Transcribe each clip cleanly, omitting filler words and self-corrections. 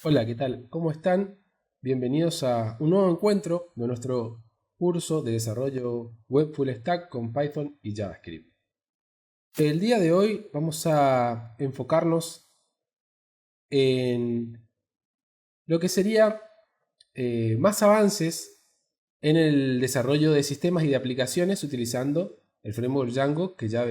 Hola, ¿qué tal? ¿Cómo están? Bienvenidos a un nuevo encuentro de nuestro curso de desarrollo web full stack con Python y JavaScript. El día de hoy vamos a enfocarnos en lo que sería más avances en el desarrollo de sistemas y de aplicaciones utilizando el framework Django del que ya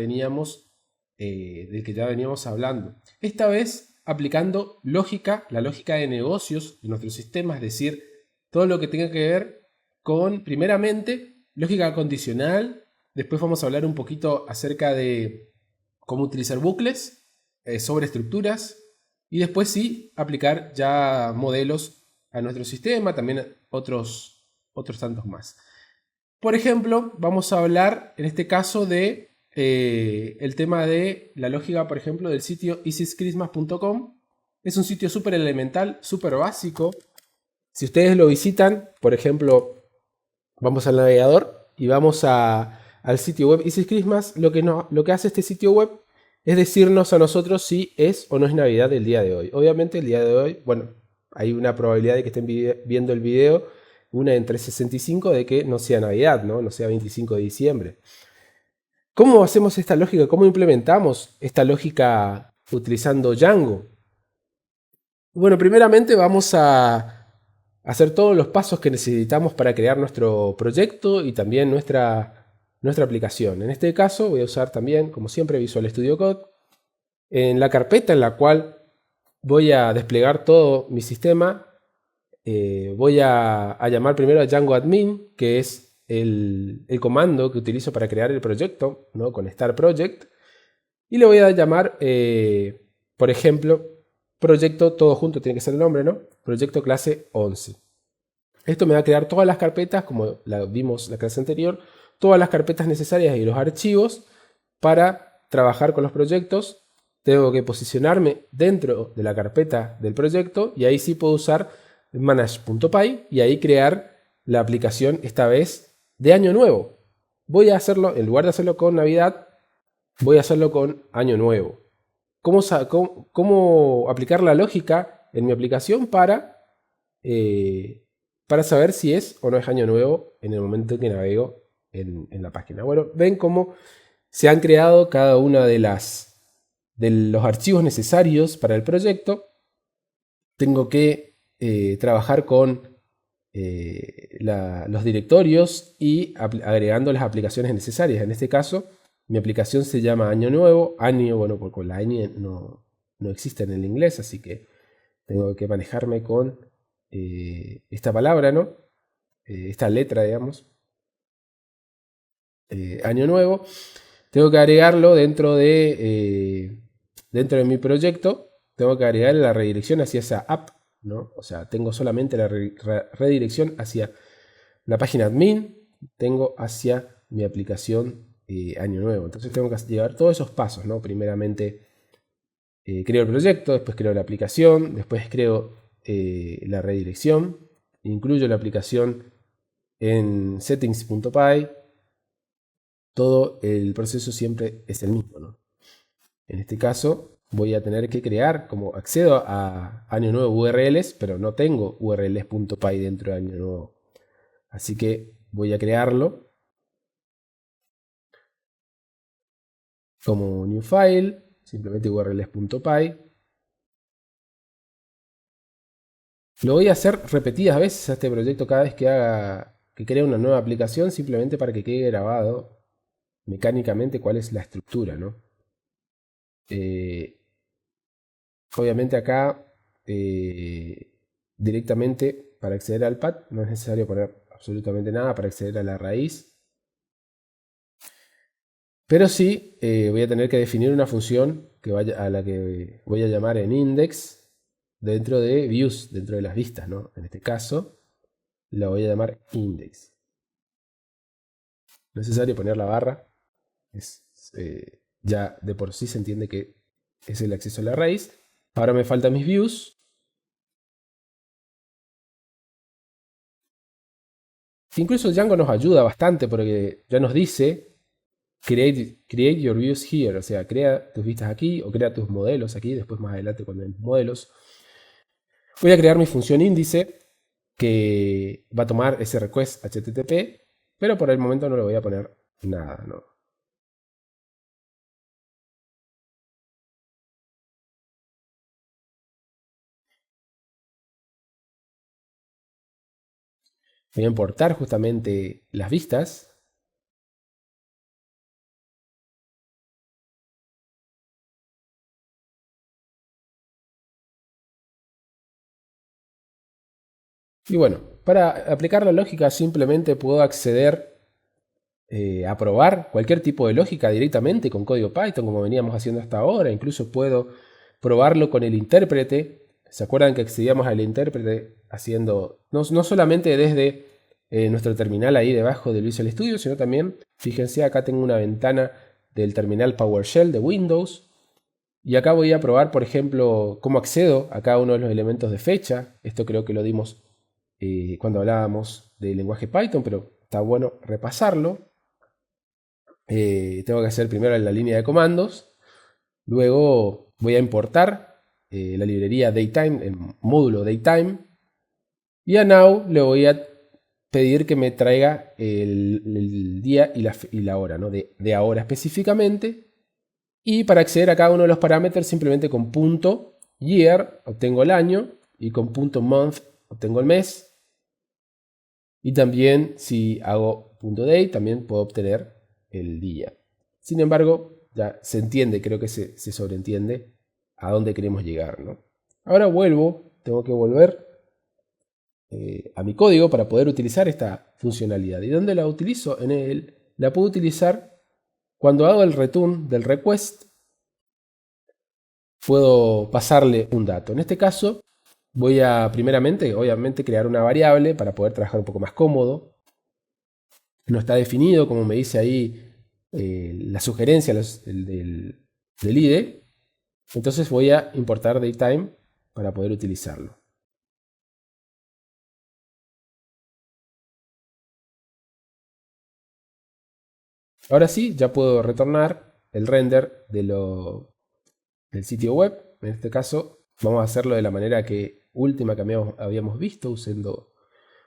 veníamos hablando. Esta vez aplicando lógica, la lógica de negocios de nuestro sistema, es decir, todo lo que tenga que ver con, primeramente, lógica condicional. Después vamos a hablar un poquito acerca de cómo utilizar bucles, sobre estructuras, y después sí aplicar ya modelos a nuestro sistema, también otros tantos más. Por ejemplo, vamos a hablar en este caso de el tema de la lógica, por ejemplo, del sitio easyschristmas.com. Es un sitio súper elemental, súper básico. Si ustedes lo visitan, por ejemplo, vamos al navegador y vamos al sitio web Easy Christmas. Lo que hace este sitio web es decirnos a nosotros si es o no es Navidad el día de hoy. Obviamente el día de hoy, bueno, hay una probabilidad de que estén viendo el video, una entre 65 de que no sea Navidad, ¿no? No sea 25 de diciembre. ¿Cómo hacemos esta lógica? ¿Cómo implementamos esta lógica utilizando Django? Bueno, primeramente vamos a hacer todos los pasos que necesitamos para crear nuestro proyecto y también nuestra aplicación. En este caso voy a usar también, como siempre, Visual Studio Code. En la carpeta en la cual voy a desplegar todo mi sistema, voy a llamar primero a Django Admin, que es el comando que utilizo para crear el proyecto, ¿no? Con Start Project. Y le voy a llamar, por ejemplo, proyecto, todo junto tiene que ser el nombre, ¿no? Proyecto clase 11. Esto me va a crear todas las carpetas, como vimos la clase anterior, todas las carpetas necesarias y los archivos para trabajar con los proyectos. Tengo que posicionarme dentro de la carpeta del proyecto y ahí sí puedo usar manage.py y ahí crear la aplicación, esta vez de año nuevo. Voy a hacerlo, en lugar de hacerlo con Navidad, voy a hacerlo con año nuevo. ¿Cómo aplicar la lógica en mi aplicación para saber si es o no es año nuevo en el momento que navego en la página? Bueno, ven cómo se han creado cada una de los archivos necesarios para el proyecto. Tengo que trabajar con los directorios y agregando las aplicaciones necesarias. En este caso, mi aplicación se llama Año Nuevo. Año, bueno, porque la ñ no existe en el inglés, así que tengo que manejarme con esta palabra, ¿no? Esta letra, digamos. Año Nuevo. Tengo que agregarlo dentro de mi proyecto. Tengo que agregar la redirección hacia esa app, ¿no? O sea, tengo solamente la redirección hacia la página admin, tengo hacia mi aplicación Año Nuevo. Entonces tengo que llevar todos esos pasos, ¿no? Primeramente creo el proyecto, después creo la aplicación, después creo la redirección, incluyo la aplicación en settings.py. Todo el proceso siempre es el mismo, ¿no? En este caso voy a tener que crear, como accedo a Año Nuevo URLs, pero no tengo urls.py dentro de Año Nuevo. Así que voy a crearlo como new file, simplemente urls.py. Lo voy a hacer repetidas veces a este proyecto cada vez que cree una nueva aplicación, simplemente para que quede grabado mecánicamente cuál es la estructura, ¿no? Obviamente acá directamente para acceder al path no es necesario poner absolutamente nada para acceder a la raíz. Pero sí voy a tener que definir una función a la que voy a llamar en index dentro de views, dentro de las vistas, ¿no? En este caso la voy a llamar index. No es necesario poner la barra. Ya de por sí se entiende que es el acceso a la raíz. Ahora me faltan mis views. Incluso Django nos ayuda bastante porque ya nos dice create your views here, o sea, crea tus vistas aquí o crea tus modelos aquí, después más adelante cuando hay modelos. Voy a crear mi función índice que va a tomar ese request HTTP, pero por el momento no le voy a poner nada, ¿no? Voy a importar justamente las vistas. Y bueno, para aplicar la lógica simplemente puedo acceder a probar cualquier tipo de lógica directamente con código Python, como veníamos haciendo hasta ahora. Incluso puedo probarlo con el intérprete. ¿Se acuerdan que accedíamos al intérprete haciendo, no solamente desde nuestro terminal ahí debajo del Visual Studio, sino también, fíjense, acá tengo una ventana del terminal PowerShell de Windows. Y acá voy a probar, por ejemplo, cómo accedo a cada uno de los elementos de fecha. Esto creo que lo dimos cuando hablábamos del lenguaje Python, pero está bueno repasarlo. Tengo que hacer primero la línea de comandos. Luego voy a importar la librería Datetime, el módulo Datetime. Y a Now le voy a pedir que me traiga el día y la hora, ¿no? de ahora específicamente. Y para acceder a cada uno de los parámetros, simplemente con punto year obtengo el año y con punto month obtengo el mes. Y también si hago punto .day también puedo obtener el día. Sin embargo, ya se entiende, creo que se sobreentiende a dónde queremos llegar, ¿no? Ahora tengo que volver a mi código para poder utilizar esta funcionalidad. ¿Y dónde la utilizo? La puedo utilizar cuando hago el return del request. Puedo pasarle un dato. En este caso, voy a primeramente, obviamente, crear una variable para poder trabajar un poco más cómodo. No está definido, como me dice ahí la sugerencia del IDE. Entonces voy a importar datetime para poder utilizarlo. Ahora sí, ya puedo retornar el render del sitio web. En este caso, vamos a hacerlo de la manera última que habíamos visto, usando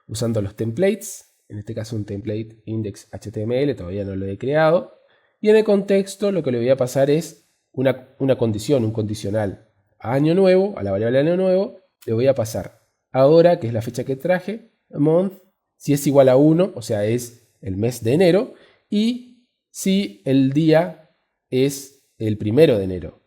los templates. En este caso, un template index.html, todavía no lo he creado. Y en el contexto, lo que le voy a pasar es una condición, un condicional. A año nuevo, a la variable año nuevo, le voy a pasar ahora, que es la fecha que traje, month, si es igual a 1, o sea, es el mes de enero, y si el día es el 1 de enero.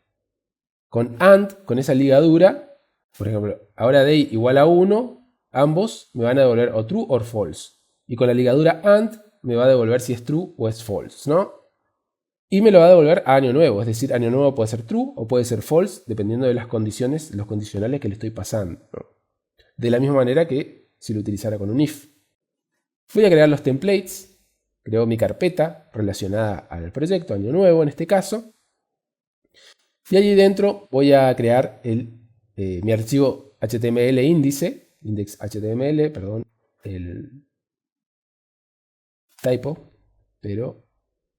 Con AND, con esa ligadura, por ejemplo, ahora day igual a 1, ambos me van a devolver o true o false. Y con la ligadura AND me va a devolver si es true o es false, ¿no? Y me lo va a devolver a año nuevo, es decir, año nuevo puede ser true o puede ser false, dependiendo de las condiciones, los condicionales que le estoy pasando, ¿no? De la misma manera que si lo utilizara con un if. Voy a crear los templates, creo mi carpeta relacionada al proyecto, año nuevo en este caso. Y allí dentro voy a crear mi archivo HTML índice, index.html, perdón, el typo, pero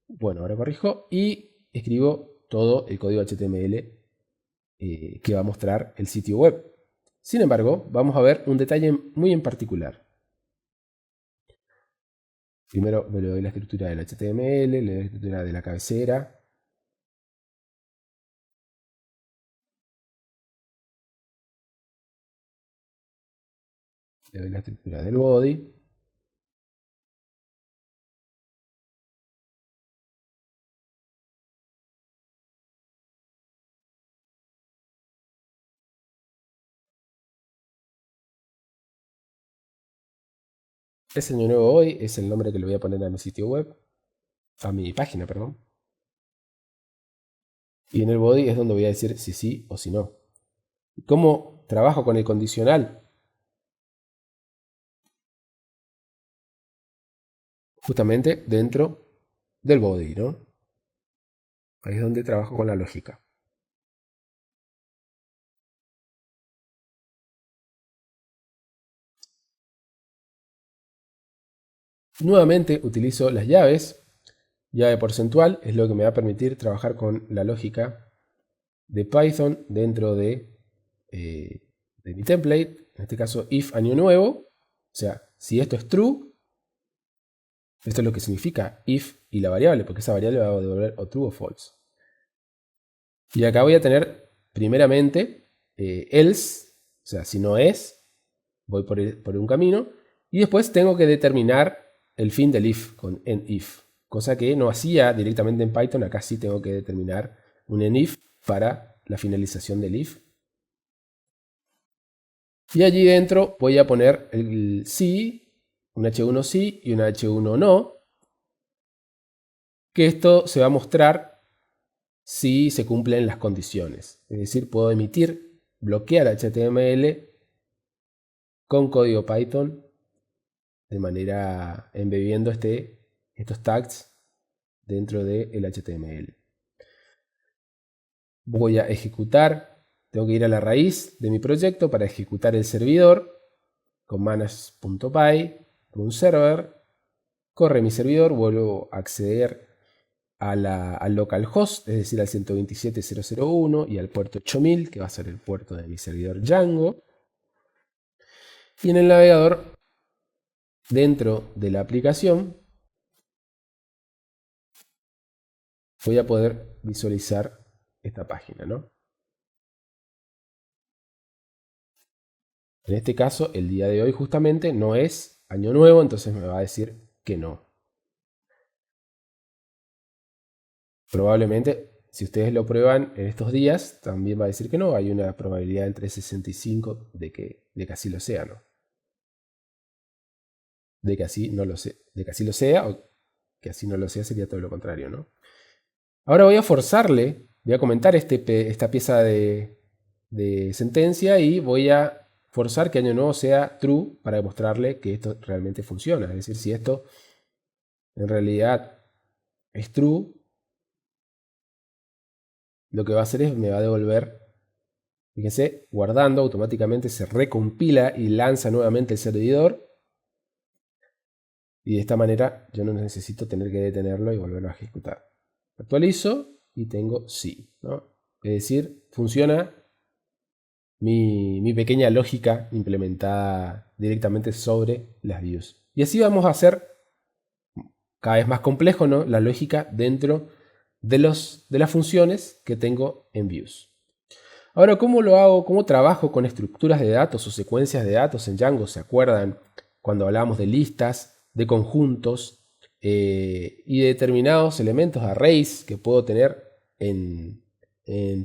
bueno, ahora corrijo y escribo todo el código HTML que va a mostrar el sitio web. Sin embargo, vamos a ver un detalle muy en particular. Primero le doy la estructura del HTML, le doy la estructura de la cabecera. Le doy la estructura del body. Ese año nuevo hoy es el nombre que le voy a poner a mi sitio web, a mi página, perdón. Y en el body es donde voy a decir si sí o si no. ¿Cómo trabajo con el condicional? Justamente dentro del body, ¿no? Ahí es donde trabajo con la lógica. Nuevamente utilizo las llaves. Llave porcentual es lo que me va a permitir trabajar con la lógica de Python dentro del de mi template, en este caso if año nuevo, o sea, si esto es true, esto es lo que significa if y la variable, porque esa variable va a devolver o true o false. Y acá voy a tener primeramente else, o sea, si no es, voy por un camino, y después tengo que determinar el fin del if con endif, cosa que no hacía directamente en Python. Acá sí tengo que determinar un endif para la finalización del if. Y allí dentro voy a poner el sí, un h1 sí y un h1 no, que esto se va a mostrar si se cumplen las condiciones. Es decir, puedo emitir, bloquear HTML con código Python de manera embebiendo estos tags dentro del HTML. Voy a ejecutar, tengo que ir a la raíz de mi proyecto para ejecutar el servidor con manage.py, un server, corre mi servidor, vuelvo a acceder al localhost, es decir, al 127.0.0.1 y al puerto 8000, que va a ser el puerto de mi servidor Django. Y en el navegador, dentro de la aplicación, voy a poder visualizar esta página, ¿no? En este caso, el día de hoy justamente no es año nuevo, entonces me va a decir que no. Probablemente, si ustedes lo prueban en estos días, también va a decir que no. Hay una probabilidad entre 65 de que así lo sea, ¿no? De que así no lo sea, de que así lo sea, o que así no lo sea sería todo lo contrario, ¿no? Ahora voy a forzarle, voy a comentar esta pieza de sentencia y voy a forzar que año nuevo sea true para demostrarle que esto realmente funciona. Es decir, si esto en realidad es true, lo que va a hacer es me va a devolver, fíjense, guardando, automáticamente se recompila y lanza nuevamente el servidor. Y de esta manera yo no necesito tener que detenerlo y volverlo a ejecutar. Actualizo y tengo sí, ¿no? Es decir, funciona mi pequeña lógica implementada directamente sobre las views. Y así vamos a hacer cada vez más complejo, ¿no?, la lógica dentro de las funciones que tengo en views. Ahora, ¿cómo lo hago? ¿Cómo trabajo con estructuras de datos o secuencias de datos en Django? ¿Se acuerdan cuando hablábamos de listas, de conjuntos y de determinados elementos, arrays que puedo tener en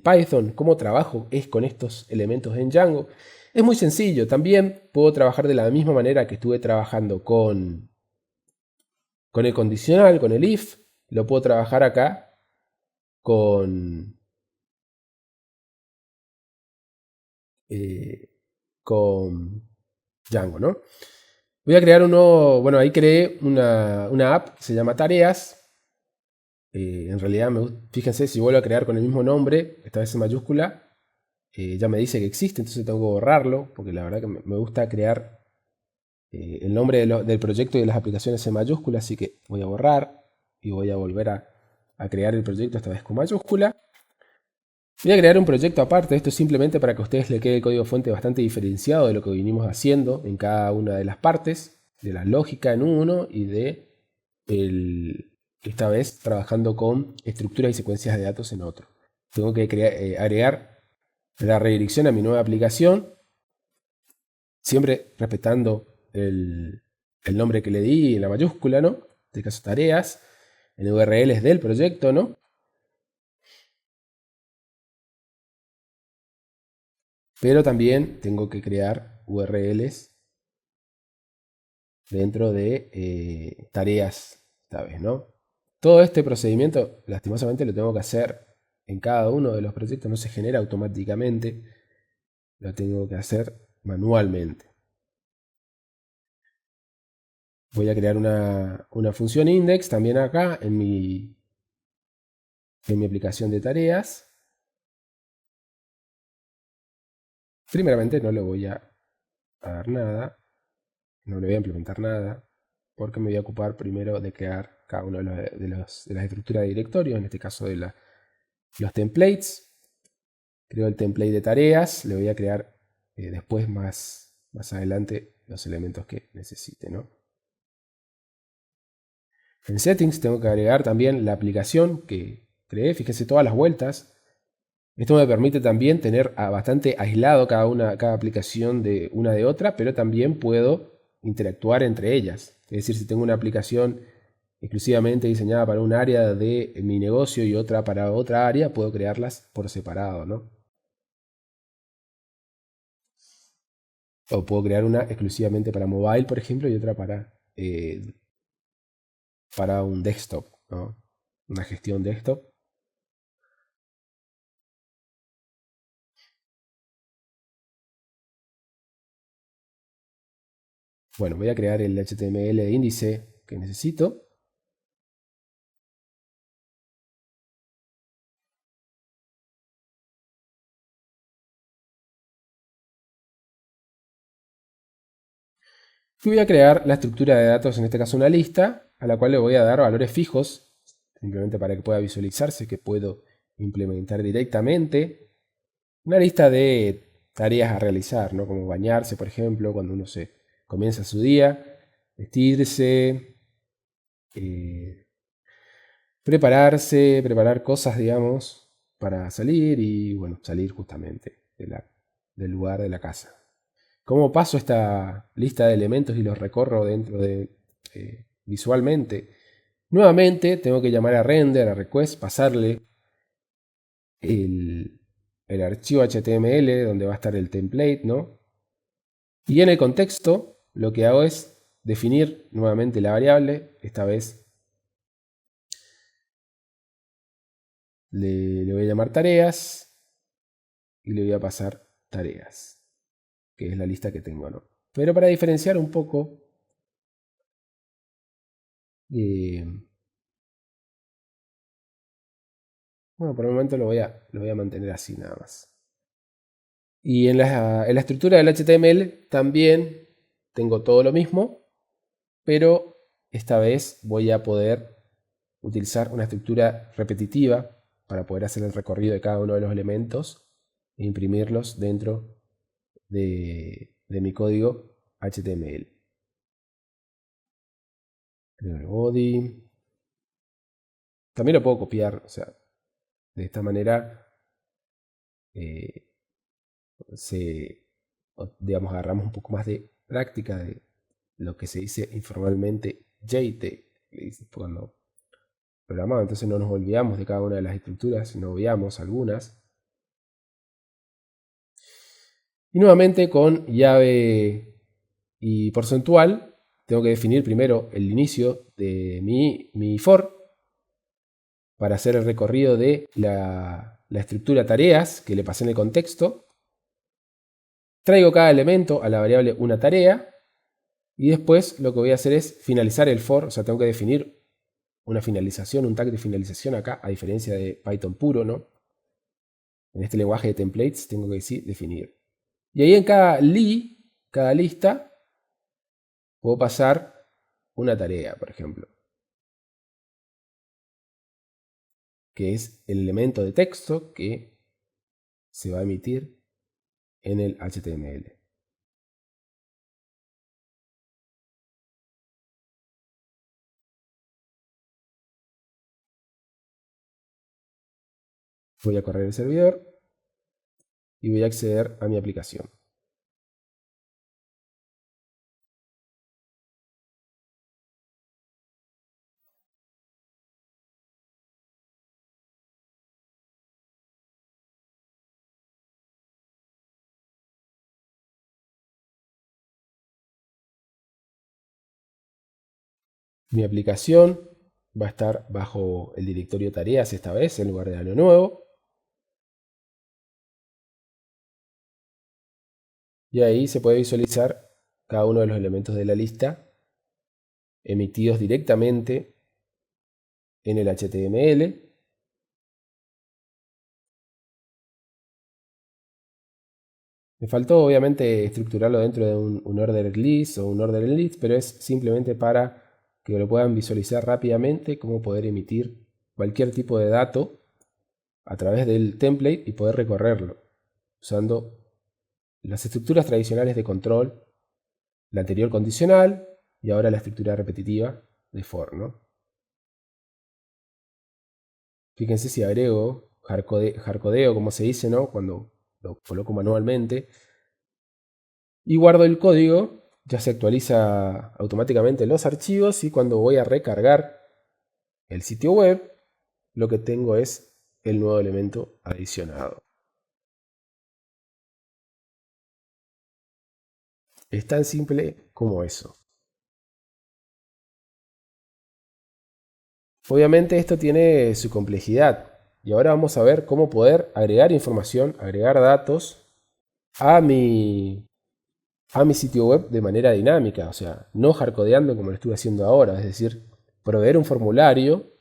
Python? ¿Cómo trabajo con estos elementos en Django? Es muy sencillo. También puedo trabajar de la misma manera que estuve trabajando con el condicional, con el if. Lo puedo trabajar acá con Django, ¿no? Voy a crear bueno, ahí creé una app que se llama Tareas. En realidad, fíjense, si vuelvo a crear con el mismo nombre, esta vez en mayúscula, ya me dice que existe, entonces tengo que borrarlo, porque la verdad que me gusta crear el nombre del proyecto y de las aplicaciones en mayúscula, así que voy a borrar y voy a volver a crear el proyecto esta vez con mayúscula. Voy a crear un proyecto aparte, esto es simplemente para que a ustedes les quede el código fuente bastante diferenciado de lo que vinimos haciendo en cada una de las partes, de la lógica en uno y esta vez trabajando con estructuras y secuencias de datos en otro. Tengo que agregar la redirección a mi nueva aplicación, siempre respetando el nombre que le di en la mayúscula, ¿no? En este caso tareas, en URLs del proyecto, ¿no? Pero también tengo que crear URLs dentro de tareas, esta vez, ¿no? Todo este procedimiento, lastimosamente, lo tengo que hacer en cada uno de los proyectos, no se genera automáticamente, lo tengo que hacer manualmente. Voy a crear una función index también acá en mi aplicación de tareas. Primeramente no le voy a dar nada, no le voy a implementar nada, porque me voy a ocupar primero de crear cada uno de las estructuras de directorio, en este caso de los templates. Creo el template de tareas, le voy a crear después más adelante los elementos que necesite, ¿no? En Settings tengo que agregar también la aplicación que creé. Fíjense todas las vueltas. Esto me permite también tener bastante aislado cada aplicación de una de otra, pero también puedo interactuar entre ellas. Es decir, si tengo una aplicación exclusivamente diseñada para un área de mi negocio y otra para otra área, puedo crearlas por separado, ¿no? O puedo crear una exclusivamente para mobile, por ejemplo, y otra para un desktop, ¿no? Una gestión desktop. Bueno, voy a crear el HTML de índice que necesito. Y voy a crear la estructura de datos, en este caso una lista, a la cual le voy a dar valores fijos, simplemente para que pueda visualizarse, que puedo implementar directamente. Una lista de tareas a realizar, ¿no? Como bañarse, por ejemplo, cuando uno se comienza su día, vestirse, preparar cosas, digamos, para salir y, bueno, salir justamente del lugar de la casa. ¿Cómo paso esta lista de elementos y los recorro dentro de visualmente? Nuevamente tengo que llamar a render, a request, pasarle el, el archivo HTML donde va a estar el template, ¿no? Y en el contexto lo que hago es definir nuevamente la variable, esta vez le voy a llamar tareas y le voy a pasar tareas, que es la lista que tengo, ¿no? Pero para diferenciar un poco, eh, bueno, por el momento lo voy a mantener así nada más. Y en la estructura del HTML también tengo todo lo mismo, pero esta vez voy a poder utilizar una estructura repetitiva para poder hacer el recorrido de cada uno de los elementos e imprimirlos dentro de mi código HTML. Creo el body. También lo puedo copiar, o sea, de esta manera eh, digamos, agarramos un poco más de práctica de lo que se dice informalmente JT, le dice cuando programamos, entonces no nos olvidamos de cada una de las estructuras, no obviamos algunas. Y nuevamente con llave y porcentual, tengo que definir primero el inicio de mi for para hacer el recorrido de la estructura tareas que le pasé en el contexto. Traigo cada elemento a la variable una tarea y después lo que voy a hacer es finalizar el for, o sea, tengo que definir una finalización, un tag de finalización acá, a diferencia de Python puro, ¿no? En este lenguaje de templates tengo que definir. Y ahí en cada lista, puedo pasar una tarea, por ejemplo, que es el elemento de texto que se va a emitir en el HTML. Voy a correr el servidor y voy a acceder a mi aplicación. Mi aplicación va a estar bajo el directorio tareas esta vez en lugar de año nuevo. Y ahí se puede visualizar cada uno de los elementos de la lista emitidos directamente en el HTML. Me faltó obviamente estructurarlo dentro de un ordered list o un ordered list, pero es simplemente para que lo puedan visualizar rápidamente, cómo poder emitir cualquier tipo de dato a través del template y poder recorrerlo usando las estructuras tradicionales de control, la anterior condicional y ahora la estructura repetitiva de for, ¿no? Fíjense si agrego hardcodeo, como se dice, ¿no? Cuando lo coloco manualmente y guardo el código, ya se actualiza automáticamente los archivos y cuando voy a recargar el sitio web, lo que tengo es el nuevo elemento adicionado. Es tan simple como eso. Obviamente esto tiene su complejidad y ahora vamos a ver cómo poder agregar información, agregar datos a mi sitio web de manera dinámica, o sea, no hardcodeando como lo estuve haciendo ahora, es decir, proveer un formulario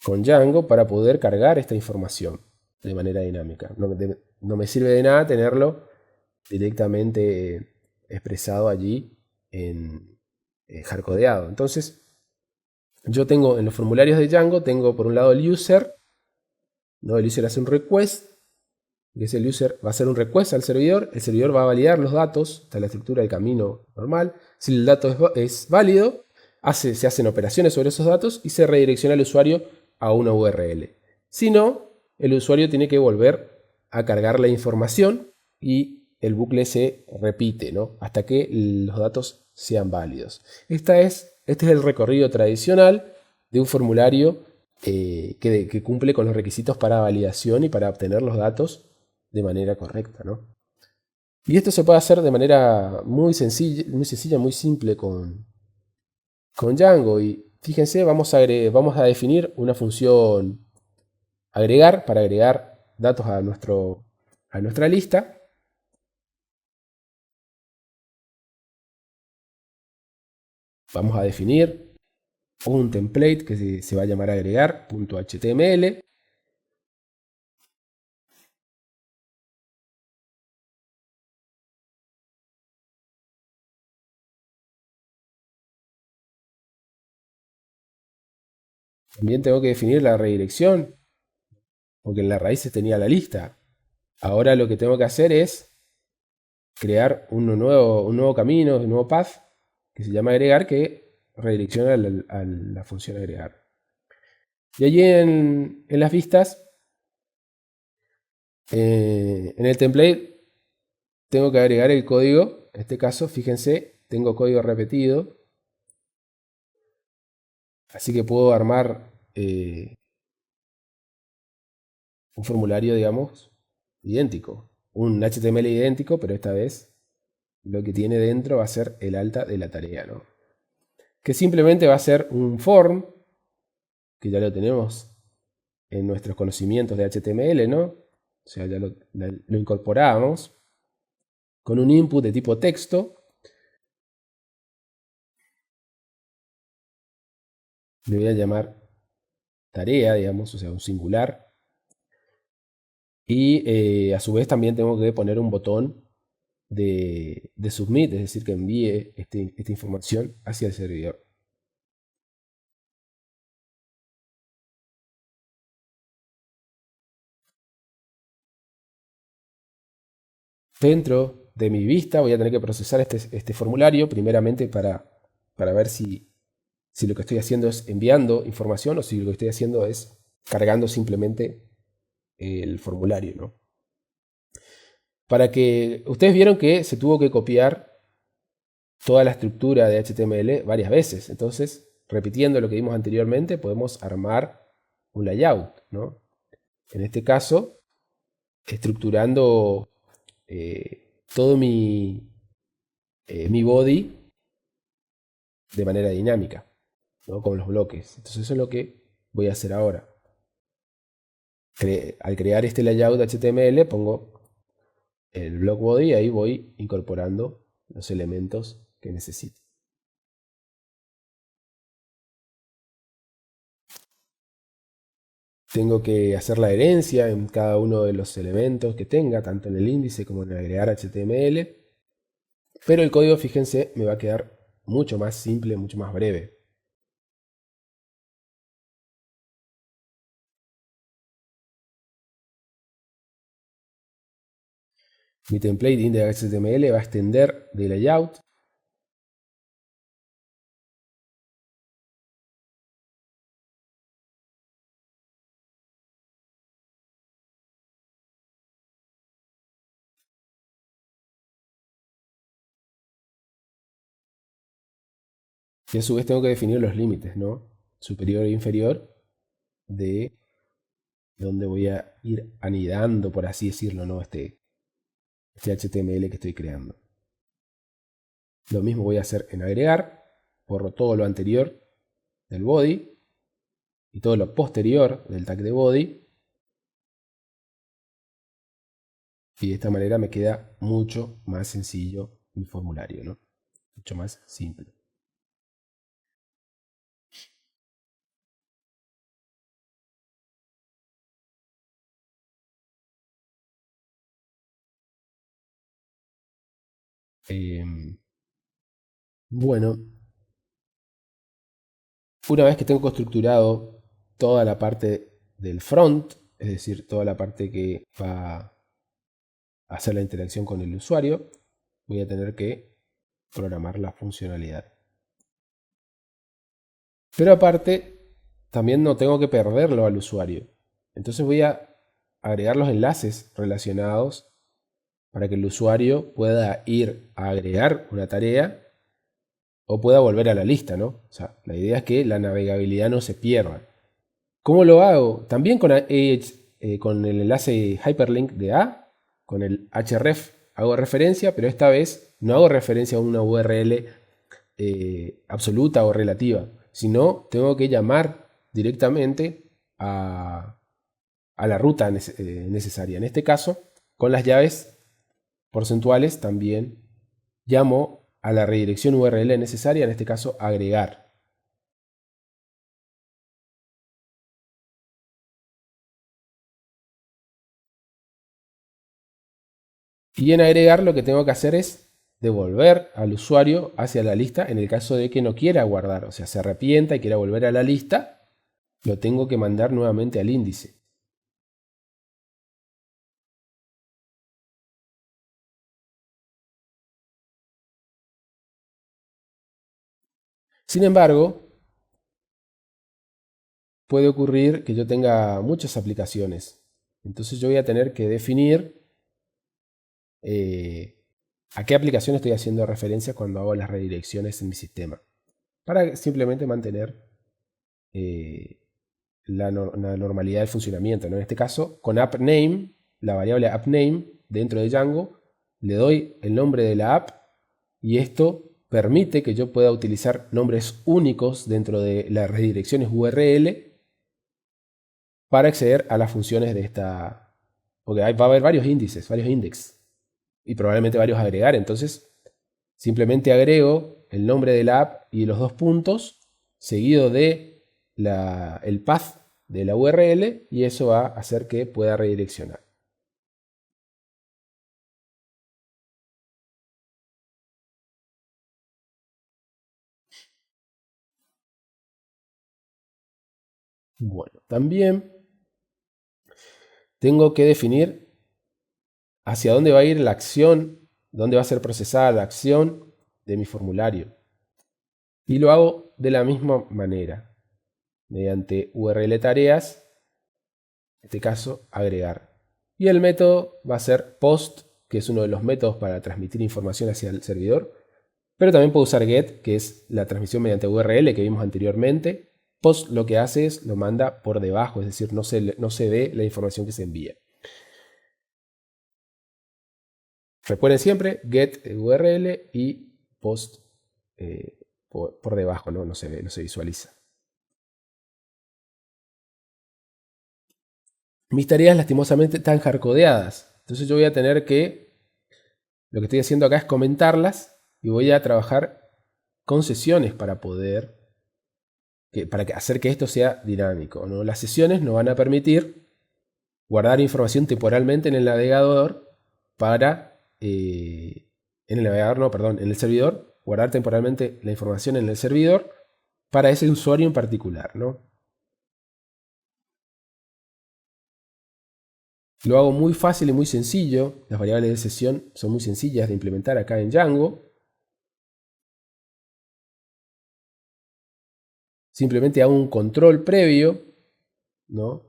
con Django para poder cargar esta información de manera dinámica. No me sirve de nada tenerlo directamente expresado allí en hardcodeado. Entonces, yo tengo en los formularios de Django, tengo por un lado el user, ¿no? El user hace un request, que es el user va a hacer un request al servidor, el servidor va a validar los datos, está la estructura del camino normal. Si el dato es válido, se hacen operaciones sobre esos datos y se redirecciona al usuario a una URL. Si no, el usuario tiene que volver a cargar la información y el bucle se repite, ¿no? Hasta que los datos sean válidos. Este es el recorrido tradicional de un formulario que cumple con los requisitos para validación y para obtener los datos de manera correcta, ¿no? Y esto se puede hacer de manera muy sencilla, muy simple con Django. Y fíjense, vamos a definir una función agregar para agregar datos a nuestra lista. Vamos a definir un template que se va a llamar agregar.html. También tengo que definir la redirección, porque en la raíz tenía la lista. Ahora lo que tengo que hacer es crear un nuevo camino, un nuevo path, que se llama agregar, que redirecciona a la función agregar. Y allí en las vistas, en el template, tengo que agregar el código. En este caso, fíjense, tengo código repetido. Así que puedo armar un formulario, digamos, idéntico. Un HTML idéntico, pero esta vez lo que tiene dentro va a ser el alta de la tarea, ¿no? Que simplemente va a ser un form, que ya lo tenemos en nuestros conocimientos de HTML, ¿no? O sea, ya lo incorporamos con un input de tipo texto. Le voy a llamar tarea, digamos, o sea, un singular. Y a su vez también tengo que poner un botón de submit, es decir, que envíe esta información hacia el servidor. Dentro de mi vista voy a tener que procesar este formulario primeramente para ver si lo que estoy haciendo es enviando información o si lo que estoy haciendo es cargando simplemente el formulario, ¿no? Para que ustedes vieron que se tuvo que copiar toda la estructura de HTML varias veces. Entonces, repitiendo lo que vimos anteriormente, podemos armar un layout, ¿no? En este caso, estructurando todo mi body de manera dinámica, ¿no? Con los bloques. Entonces eso es lo que voy a hacer ahora. Al crear este layout de HTML pongo el block body y ahí voy incorporando los elementos que necesito. Tengo que hacer la herencia en cada uno de los elementos que tenga, tanto en el índice como en el agregar HTML. Pero el código, fíjense, me va a quedar mucho más simple, mucho más breve. Mi template index.html va a extender de layout. Y a su vez tengo que definir los límites, ¿no? Superior e inferior de donde voy a ir anidando, por así decirlo, ¿no? Este HTML que estoy creando. Lo mismo voy a hacer en agregar. Borro todo lo anterior del body y todo lo posterior del tag de body. Y de esta manera me queda mucho más sencillo mi formulario, ¿no? Mucho más simple. Bueno, una vez que tengo estructurado toda la parte del front, es decir, toda la parte que va a hacer la interacción con el usuario, voy a tener que programar la funcionalidad. Pero aparte, también no tengo que perderlo al usuario. Entonces voy a agregar los enlaces relacionados para que el usuario pueda ir a agregar una tarea o pueda volver a la lista, ¿no? O sea, la idea es que la navegabilidad no se pierda. ¿Cómo lo hago? También con el enlace hyperlink de A, con el href hago referencia, pero esta vez no hago referencia a una URL absoluta o relativa, sino tengo que llamar directamente a la ruta necesaria. En este caso, con las llaves porcentuales también llamo a la redirección URL necesaria, en este caso agregar. Y en agregar lo que tengo que hacer es devolver al usuario hacia la lista en el caso de que no quiera guardar, o sea, se arrepienta y quiera volver a la lista, lo tengo que mandar nuevamente al índice. Sin embargo, puede ocurrir que yo tenga muchas aplicaciones. Entonces yo voy a tener que definir a qué aplicación estoy haciendo referencia cuando hago las redirecciones en mi sistema. Para simplemente mantener la normalidad del funcionamiento, ¿no? En este caso, con appName, la variable appName dentro de Django, le doy el nombre de la app y esto permite que yo pueda utilizar nombres únicos dentro de las redirecciones URL para acceder a las funciones de esta. Porque va a haber varios índices, varios index y probablemente varios agregar. Entonces, simplemente agrego el nombre de la app y los dos puntos seguido de el path de la URL y eso va a hacer que pueda redireccionar. Bueno, también tengo que definir hacia dónde va a ir la acción, dónde va a ser procesada la acción de mi formulario. Y lo hago de la misma manera, mediante URL tareas, en este caso agregar. Y el método va a ser post, que es uno de los métodos para transmitir información hacia el servidor. Pero también puedo usar get, que es la transmisión mediante URL que vimos anteriormente. Post lo que hace es lo manda por debajo, es decir, no se ve la información que se envía. Recuerden siempre get URL y post por debajo, ¿no? No se ve, no se visualiza. Mis tareas lastimosamente están hardcodeadas. Entonces yo voy a tener que, lo que estoy haciendo acá es comentarlas y voy a trabajar con sesiones para poder, hacer que esto sea dinámico, ¿no? Las sesiones nos van a permitir guardar información temporalmente en el navegador para, en el navegador, no, perdón, en el servidor, guardar temporalmente la información en el servidor para ese usuario en particular, ¿no? Lo hago muy fácil y muy sencillo. Las variables de sesión son muy sencillas de implementar acá en Django. Simplemente hago un control previo, ¿no?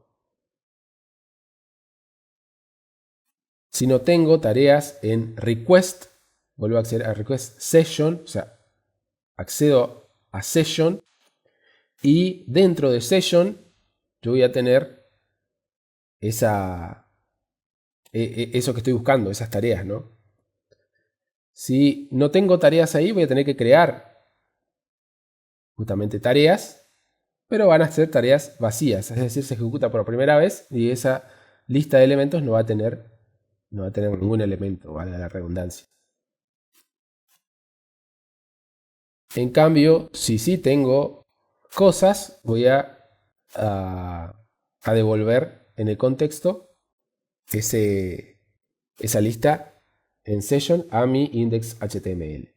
Si no tengo tareas en request, vuelvo a acceder a request session, o sea, accedo a session y dentro de session yo voy a tener eso que estoy buscando, esas tareas, ¿no? Si no tengo tareas ahí, voy a tener que crear justamente tareas, pero van a ser tareas vacías, es decir, se ejecuta por primera vez y esa lista de elementos no va a tener ningún elemento, valga la redundancia. En cambio, si sí tengo cosas, voy a devolver en el contexto esa lista en session a mi index.html.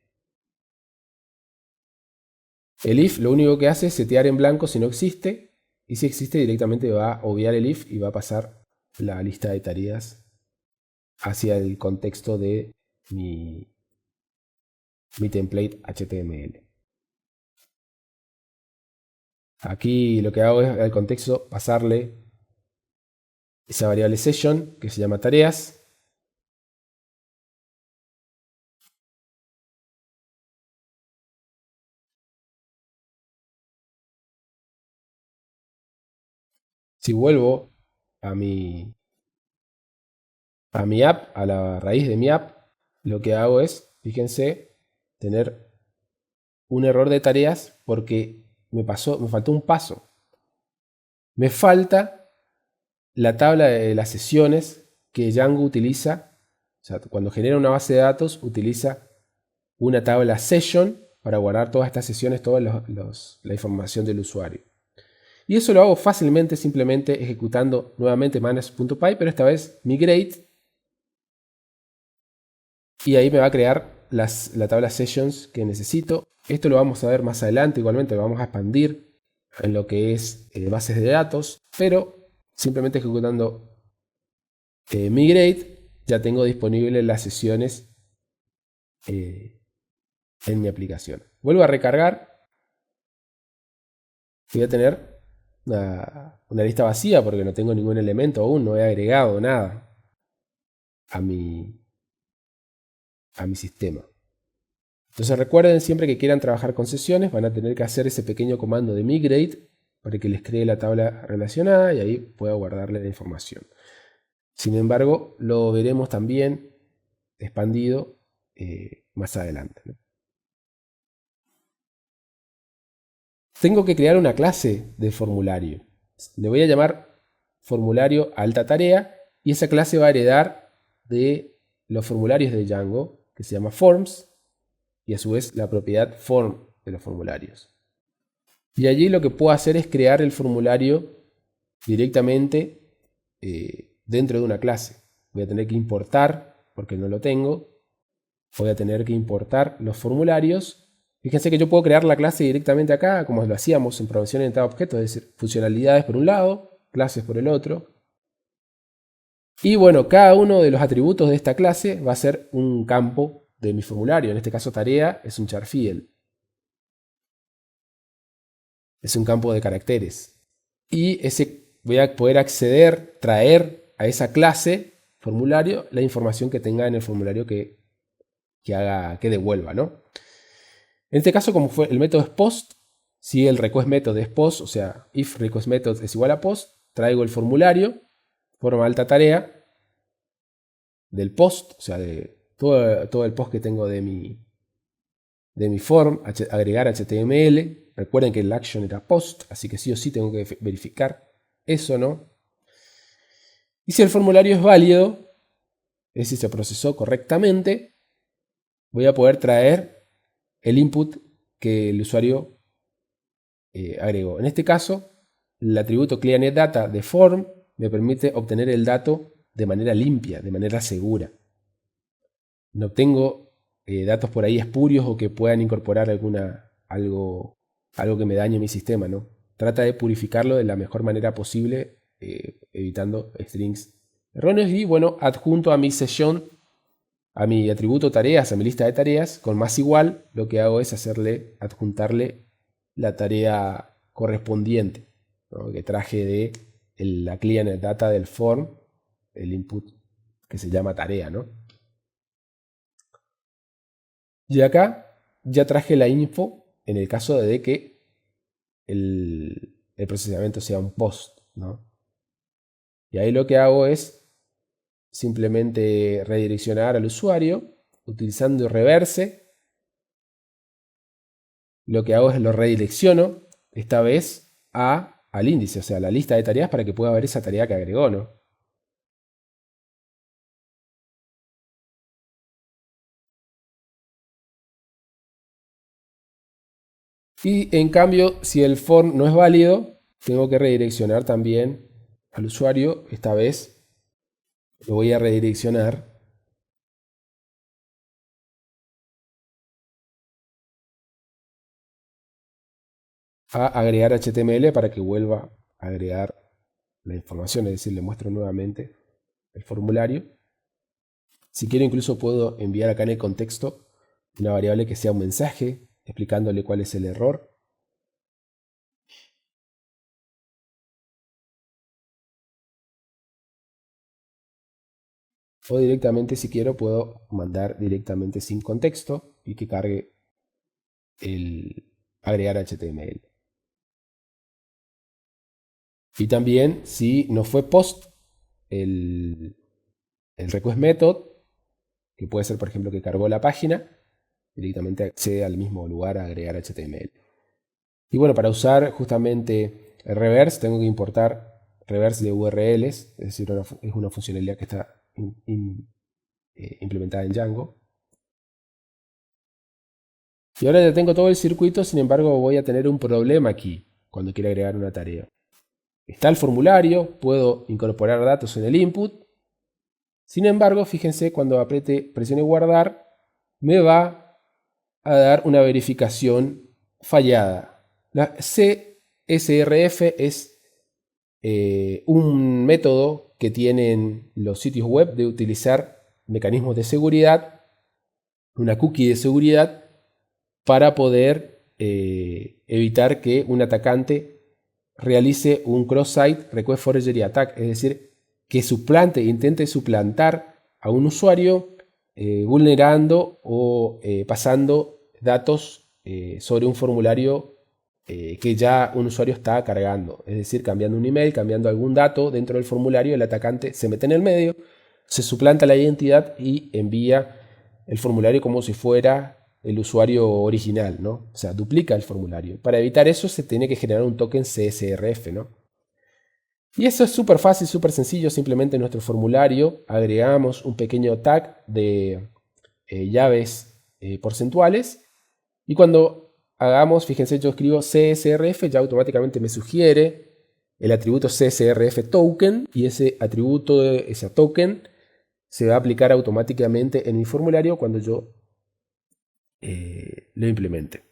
El if lo único que hace es setear en blanco si no existe, y si existe directamente va a obviar el if y va a pasar la lista de tareas hacia el contexto de mi template HTML. Aquí lo que hago es al contexto pasarle esa variable session que se llama tareas. Si vuelvo a mi app, a la raíz de mi app, lo que hago es, fíjense, tener un error de tareas porque me faltó un paso. Me falta la tabla de las sesiones que Django utiliza. O sea, cuando genera una base de datos, utiliza una tabla session para guardar todas estas sesiones, toda la información del usuario. Y eso lo hago fácilmente, simplemente ejecutando nuevamente manage.py, pero esta vez migrate. Y ahí me va a crear la tabla sessions que necesito. Esto lo vamos a ver más adelante, igualmente lo vamos a expandir en lo que es bases de datos, pero simplemente ejecutando migrate ya tengo disponibles las sesiones en mi aplicación. Vuelvo a recargar. Voy a tener una lista vacía porque no tengo ningún elemento aún, no he agregado nada a mi sistema. Entonces recuerden, siempre que quieran trabajar con sesiones van a tener que hacer ese pequeño comando de migrate para que les cree la tabla relacionada y ahí pueda guardarle la información. Sin embargo, lo veremos también expandido más adelante, ¿no? Tengo que crear una clase de formulario. Le voy a llamar formulario alta tarea y esa clase va a heredar de los formularios de Django que se llama forms y a su vez la propiedad form de los formularios. Y allí lo que puedo hacer es crear el formulario directamente dentro de una clase. Voy a tener que importar, porque no lo tengo, voy a tener que importar los formularios. Fíjense que yo puedo crear la clase directamente acá, como lo hacíamos en programación orientada a objetos, es decir, funcionalidades por un lado, clases por el otro. Y bueno, cada uno de los atributos de esta clase va a ser un campo de mi formulario. En este caso, tarea es un char field. Es un campo de caracteres. Y voy a poder acceder, traer a esa clase formulario la información que tenga en el formulario que devuelva, ¿no? En este caso, como fue el método es post, si el request method es post, o sea, if request method es igual a post, traigo el formulario, forma alta tarea del post, o sea, de todo el post que tengo de mi form, agregar HTML. Recuerden que el action era post, así que sí o sí tengo que verificar eso, ¿no? Y si el formulario es válido, es decir, se procesó correctamente, voy a poder traer el input que el usuario agregó. En este caso, el atributo clearNetData de form me permite obtener el dato de manera limpia, de manera segura. No obtengo datos por ahí espurios o que puedan incorporar algo que me dañe mi sistema, ¿no? Trata de purificarlo de la mejor manera posible, evitando strings erróneos y bueno, adjunto a mi sesión, a mi atributo tareas, a mi lista de tareas, con más igual, lo que hago es adjuntarle la tarea correspondiente, ¿no? Que traje de la client data del form, el input que se llama tarea, ¿no? Y acá ya traje la info en el caso de que el procesamiento sea un post, ¿no? Y ahí lo que hago es simplemente redireccionar al usuario utilizando reverse. Lo que hago es lo redirecciono esta vez al índice, o sea, a la lista de tareas para que pueda ver esa tarea que agregó, ¿no? Y en cambio, si el form no es válido, tengo que redireccionar también al usuario. Esta vez lo voy a redireccionar a agregar HTML para que vuelva a agregar la información, es decir, le muestro nuevamente el formulario. Si quiero, incluso puedo enviar acá en el contexto una variable que sea un mensaje explicándole cuál es el error. O directamente, si quiero, puedo mandar directamente sin contexto y que cargue el agregar HTML. Y también, si no fue post el request method, que puede ser, por ejemplo, que cargó la página, directamente accede al mismo lugar a agregar HTML. Y bueno, para usar justamente el reverse, tengo que importar reverse de URLs, es decir, es una funcionalidad que está implementada en Django. Y ahora ya tengo todo el circuito, sin embargo voy a tener un problema aquí cuando quiera agregar una tarea. Está el formulario, puedo incorporar datos en el input. Sin embargo, fíjense, cuando presione guardar, me va a dar una verificación fallada. La CSRF es un método que tienen los sitios web de utilizar mecanismos de seguridad, una cookie de seguridad, para poder evitar que un atacante realice un cross-site request forgery attack, es decir, que intente suplantar a un usuario vulnerando o pasando datos sobre un formulario que ya un usuario está cargando, es decir, cambiando un email, cambiando algún dato dentro del formulario, el atacante se mete en el medio, se suplanta la identidad y envía el formulario como si fuera el usuario original, ¿no? O sea, duplica el formulario. Para evitar eso se tiene que generar un token CSRF, ¿no? Y eso es súper fácil, súper sencillo. Simplemente en nuestro formulario agregamos un pequeño tag de llaves porcentuales. Y cuando hagamos, fíjense, yo escribo CSRF, ya automáticamente me sugiere el atributo CSRF token. Y ese atributo, ese token, se va a aplicar automáticamente en mi formulario cuando yo lo implemente.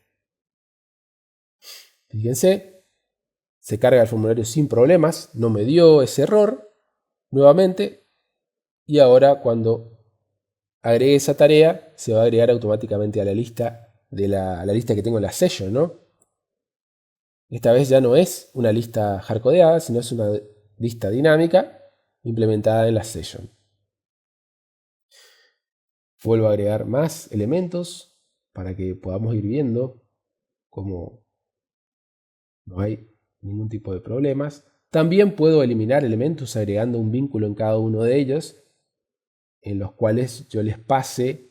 Fíjense, se carga el formulario sin problemas, no me dio ese error nuevamente, y ahora cuando agregue esa tarea se va a agregar automáticamente a la lista a la lista que tengo en la session, ¿no? Esta vez ya no es una lista hardcodeada, sino es una lista dinámica implementada en la session. Vuelvo a agregar más elementos para que podamos ir viendo cómo no hay ningún tipo de problemas. También puedo eliminar elementos agregando un vínculo en cada uno de ellos, en los cuales yo les pase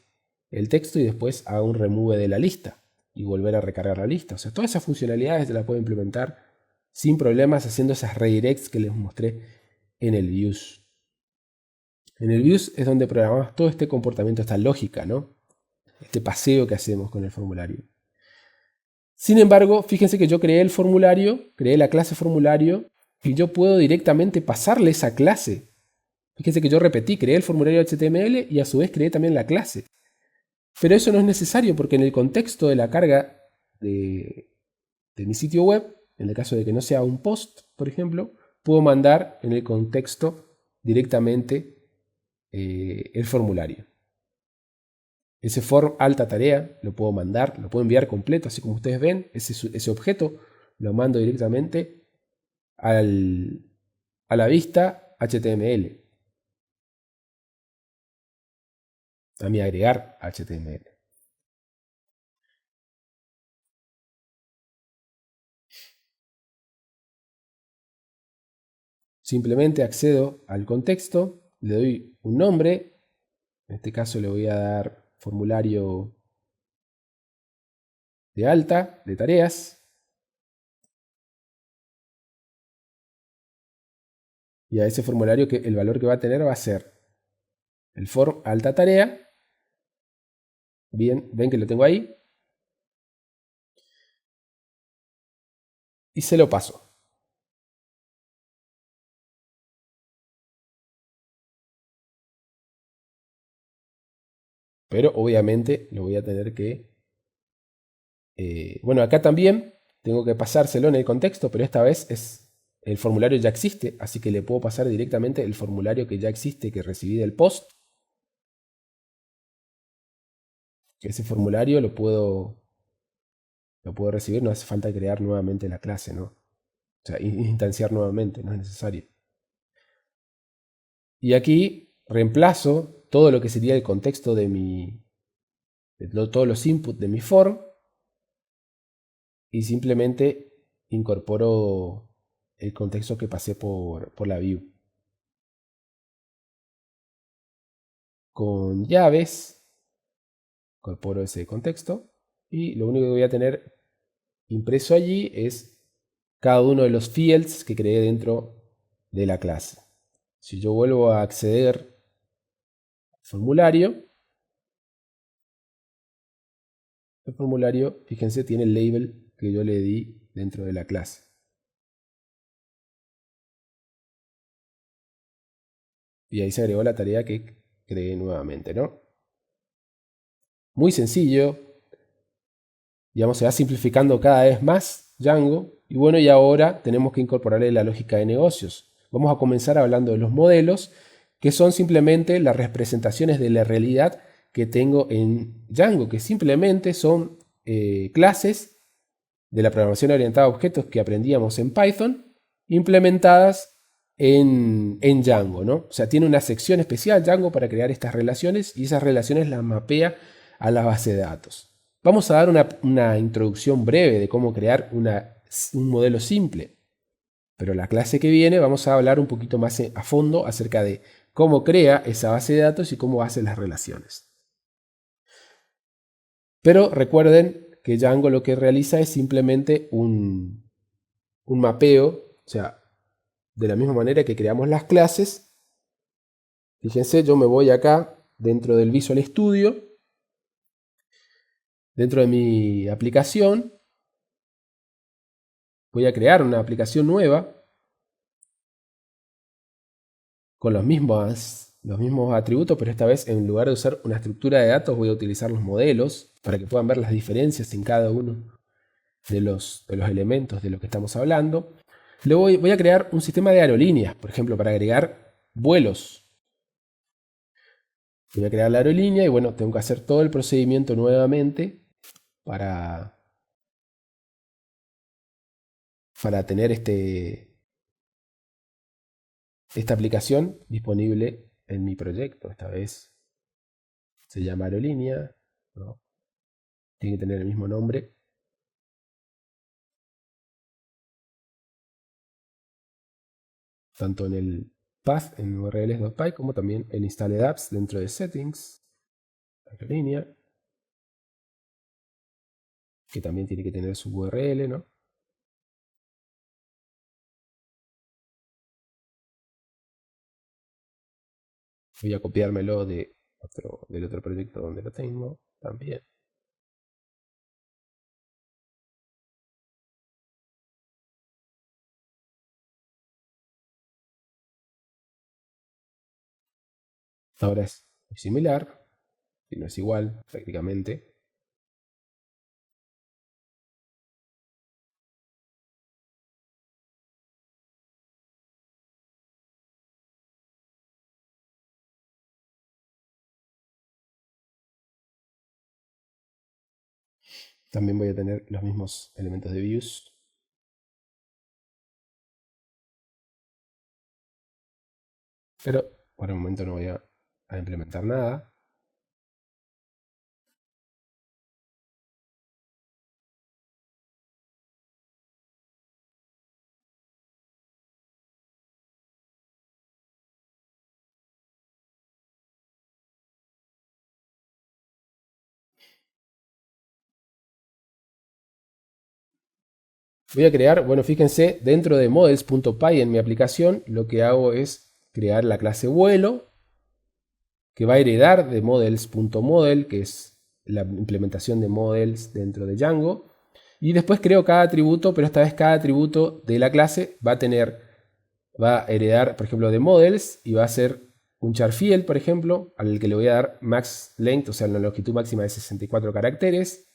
el texto y después haga un remove de la lista y volver a recargar la lista. O sea, todas esas funcionalidades se las puedo implementar sin problemas haciendo esas redirects que les mostré en el views. En el views es donde programamos todo este comportamiento, esta lógica, ¿no? Este paseo que hacemos con el formulario. Sin embargo, fíjense que yo creé el formulario, creé la clase formulario, y yo puedo directamente pasarle esa clase. Fíjense que yo repetí, creé el formulario HTML y a su vez creé también la clase. Pero eso no es necesario porque en el contexto de la carga de mi sitio web, en el caso de que no sea un post, por ejemplo, puedo mandar en el contexto directamente el formulario. Ese form alta tarea lo puedo mandar, lo puedo enviar completo, así como ustedes ven, ese objeto lo mando directamente a la vista HTML, a mi agregar HTML. Simplemente accedo al contexto, le doy un nombre, en este caso le voy a dar formulario de alta, de tareas, y a ese formulario el valor que va a tener va a ser el form alta tarea. Bien, ven que lo tengo ahí. Y se lo paso. Pero obviamente lo voy a tener que... bueno, acá también tengo que pasárselo en el contexto, pero esta vez el formulario ya existe, así que le puedo pasar directamente el formulario que ya existe, que recibí del post. Ese formulario lo puedo recibir, no hace falta crear nuevamente la clase, ¿no? O sea, instanciar nuevamente, no es necesario. Y aquí reemplazo todo lo que sería el contexto de todos los inputs de mi form y simplemente incorporo el contexto que pasé por la view. Con llaves incorporo ese contexto y lo único que voy a tener impreso allí es cada uno de los fields que creé dentro de la clase. Si yo vuelvo a acceder al formulario, el formulario, fíjense, tiene el label que yo le di dentro de la clase. Y ahí se agregó la tarea que creé nuevamente, ¿no? Muy sencillo. Digamos, se va simplificando cada vez más Django. Y bueno, y ahora tenemos que incorporarle la lógica de negocios. Vamos a comenzar hablando de los modelos, que son simplemente las representaciones de la realidad que tengo en Django, que simplemente son clases de la programación orientada a objetos que aprendíamos en Python, implementadas en Django, ¿no? O sea, tiene una sección especial Django para crear estas relaciones y esas relaciones las mapea a la base de datos. Vamos a dar una introducción breve de cómo crear un modelo simple, pero la clase que viene vamos a hablar un poquito más a fondo acerca de cómo crea esa base de datos y cómo hace las relaciones. Pero recuerden que Django lo que realiza es simplemente un mapeo, o sea, de la misma manera que creamos las clases. Fíjense, yo me voy acá dentro del Visual Studio, dentro de mi aplicación, voy a crear una aplicación nueva con los mismos atributos, pero esta vez en lugar de usar una estructura de datos voy a utilizar los modelos para que puedan ver las diferencias en cada uno de los elementos de lo que estamos hablando. Luego voy a crear un sistema de aerolíneas, por ejemplo, para agregar vuelos. Voy a crear la aerolínea y bueno, tengo que hacer todo el procedimiento nuevamente para tener esta aplicación disponible en mi proyecto. Esta vez se llama aerolínea, ¿no? Tiene que tener el mismo nombre. Tanto en el path en urls.py como también en installed apps dentro de settings, aerolínea, que también tiene que tener su URL, ¿no? Voy a copiármelo del otro proyecto donde lo tengo también. Ahora es muy similar, si no es igual prácticamente. También voy a tener los mismos elementos de views. Pero por el momento no voy a implementar nada. Voy a crear, bueno, fíjense, dentro de models.py en mi aplicación, lo que hago es crear la clase vuelo, que va a heredar de models.model, que es la implementación de models dentro de Django. Y después creo cada atributo, pero esta vez cada atributo de la clase va a heredar, por ejemplo, de models y va a ser un char field, por ejemplo, al que le voy a dar max length, o sea, la longitud máxima de 64 caracteres.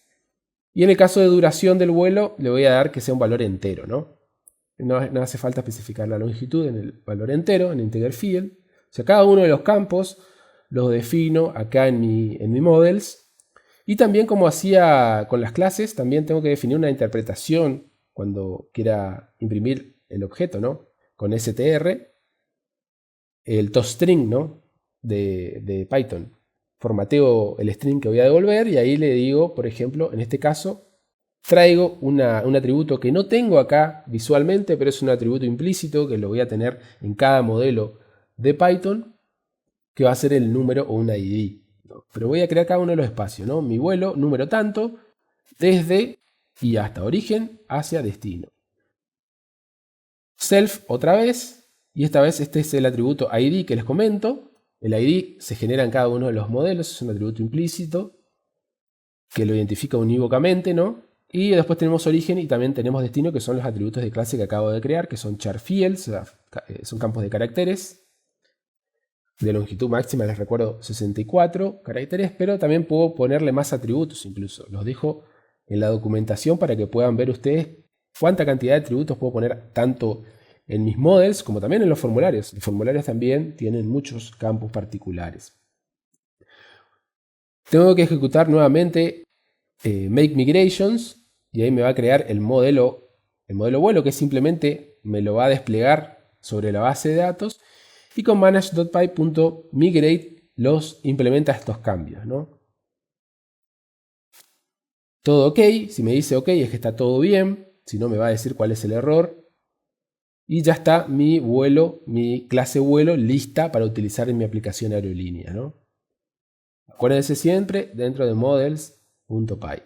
Y en el caso de duración del vuelo, le voy a dar que sea un valor entero, ¿no? No hace falta especificar la longitud en el valor entero, en integer field. O sea, cada uno de los campos los defino acá en mi models. Y también como hacía con las clases, también tengo que definir una interpretación cuando quiera imprimir el objeto, ¿no? Con str, el toString, ¿no? de Python. Formateo el string que voy a devolver y ahí le digo, por ejemplo, en este caso, traigo un atributo que no tengo acá visualmente, pero es un atributo implícito que lo voy a tener en cada modelo de Python, que va a ser el número o un ID, ¿no? Pero voy a crear cada uno de los espacios, ¿no? Mi vuelo, número tanto, desde y hasta origen hacia destino. Self otra vez, y esta vez este es el atributo ID que les comento. El ID se genera en cada uno de los modelos, es un atributo implícito que lo identifica unívocamente, ¿no? Y después tenemos origen y también tenemos destino, que son los atributos de clase que acabo de crear, que son char fields, son campos de caracteres. De longitud máxima, les recuerdo, 64 caracteres, pero también puedo ponerle más atributos incluso. Los dejo en la documentación para que puedan ver ustedes cuánta cantidad de atributos puedo poner tanto en mis models como también en los formularios. Los formularios también tienen muchos campos particulares. Tengo que ejecutar nuevamente make migrations y ahí me va a crear el modelo vuelo, que simplemente me lo va a desplegar sobre la base de datos, y con manage.py.migrate los implementa estos cambios, ¿no? Todo ok, si me dice ok es que está todo bien, si no me va a decir cuál es el error. Y ya está mi vuelo, mi clase vuelo lista para utilizar en mi aplicación aerolínea, ¿no? Acuérdense siempre dentro de models.py.